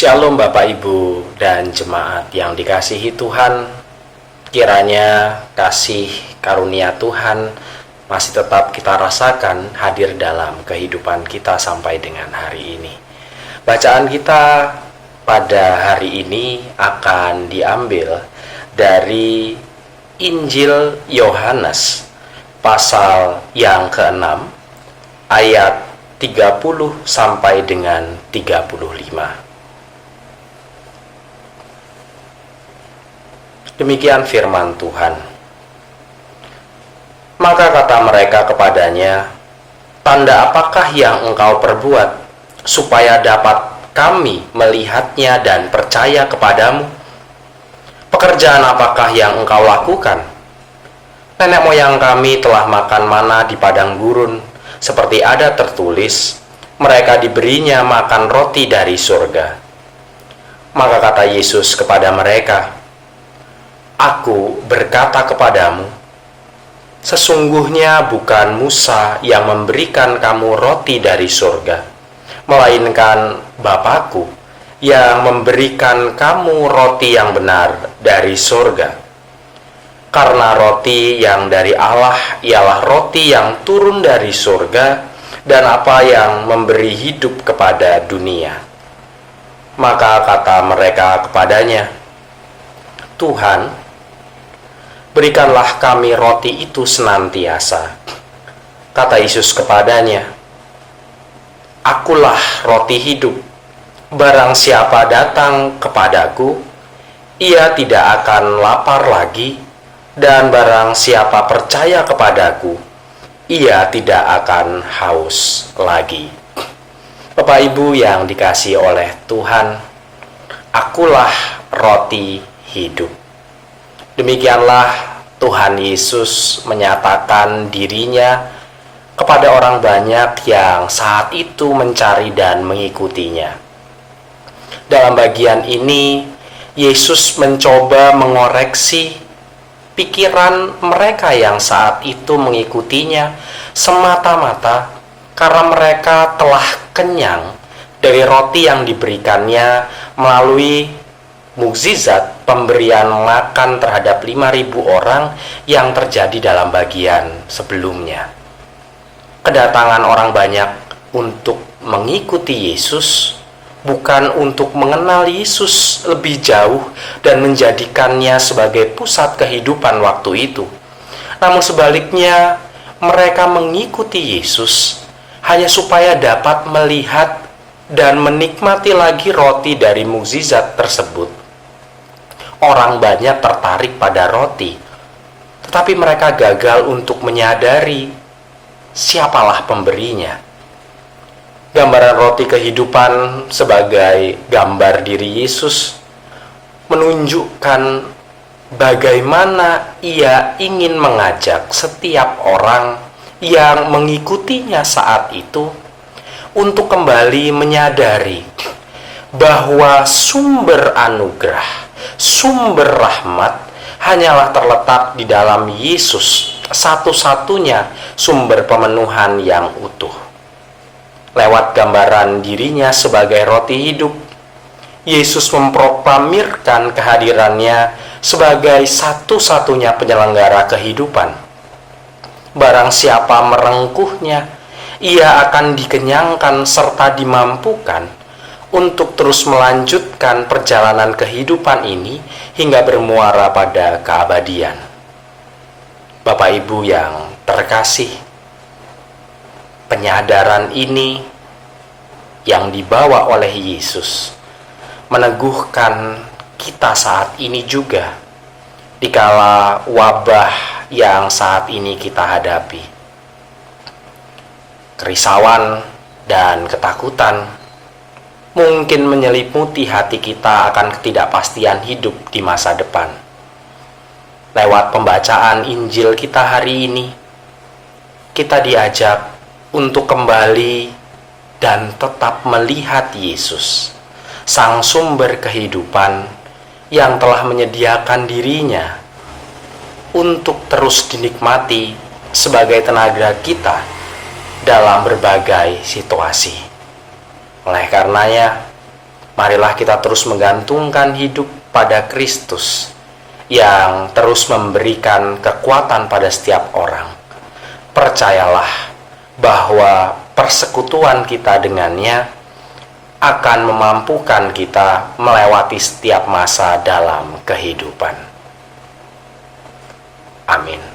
Shalom Bapak Ibu dan jemaat yang dikasihi Tuhan. Kiranya kasih karunia Tuhan masih tetap kita rasakan hadir dalam kehidupan kita sampai dengan hari ini. Bacaan kita pada hari ini akan diambil dari Injil Yohanes pasal yang ke-6 ayat 30 sampai dengan 35. Demikian firman Tuhan. Maka kata mereka kepadanya, "Tanda apakah yang engkau perbuat, supaya dapat kami melihatnya dan percaya kepadamu? Pekerjaan apakah yang engkau lakukan? Nenek moyang kami telah makan mana di padang gurun, seperti ada tertulis, mereka diberinya makan roti dari surga." Maka kata Yesus kepada mereka, "Aku berkata kepadamu, sesungguhnya bukan Musa yang memberikan kamu roti dari surga, melainkan Bapa-Ku yang memberikan kamu roti yang benar dari surga. Karena roti yang dari Allah ialah roti yang turun dari surga dan apa yang memberi hidup kepada dunia." Maka kata mereka kepadanya, "Tuhan, berikanlah kami roti itu senantiasa." Kata Yesus kepadanya, "Akulah roti hidup. Barang siapa datang kepadaku, ia tidak akan lapar lagi, dan barang siapa percaya kepadaku, ia tidak akan haus lagi." Bapak Ibu yang dikasihi oleh Tuhan, akulah roti hidup. Demikianlah Tuhan Yesus menyatakan dirinya kepada orang banyak yang saat itu mencari dan mengikutinya. Dalam bagian ini, Yesus mencoba mengoreksi pikiran mereka yang saat itu mengikutinya semata-mata karena mereka telah kenyang dari roti yang diberikannya melalui mukjizat pemberian makan terhadap 5.000 orang yang terjadi dalam bagian sebelumnya. Kedatangan orang banyak untuk mengikuti Yesus bukan untuk mengenal Yesus lebih jauh dan menjadikannya sebagai pusat kehidupan waktu itu. Namun sebaliknya, mereka mengikuti Yesus hanya supaya dapat melihat dan menikmati lagi roti dari mukjizat tersebut. Orang banyak tertarik pada roti, tetapi mereka gagal untuk menyadari siapalah pemberinya. Gambaran roti kehidupan sebagai gambar diri Yesus menunjukkan bagaimana ia ingin mengajak setiap orang yang mengikutinya saat itu untuk kembali menyadari bahwa sumber anugerah, sumber rahmat hanyalah terletak di dalam Yesus, satu-satunya sumber pemenuhan yang utuh. Lewat gambaran dirinya sebagai roti hidup, Yesus memproklamirkan kehadirannya sebagai satu-satunya penyelenggara kehidupan. Barang siapa merengkuhnya, ia akan dikenyangkan serta dimampukan untuk terus melanjutkan perjalanan kehidupan ini hingga bermuara pada keabadian. Bapak Ibu yang terkasih, penyadaran ini yang dibawa oleh Yesus meneguhkan kita saat ini juga dikala wabah yang saat ini kita hadapi. Kerisauan dan ketakutan mungkin menyelimuti hati kita akan ketidakpastian hidup di masa depan. Lewat pembacaan Injil kita hari ini, kita diajak untuk kembali dan tetap melihat Yesus, Sang Sumber kehidupan yang telah menyediakan dirinya untuk terus dinikmati sebagai tenaga kita dalam berbagai situasi. Oleh karenanya, marilah kita terus menggantungkan hidup pada Kristus yang terus memberikan kekuatan pada setiap orang. Percayalah bahwa persekutuan kita dengannya akan memampukan kita melewati setiap masa dalam kehidupan. Amin.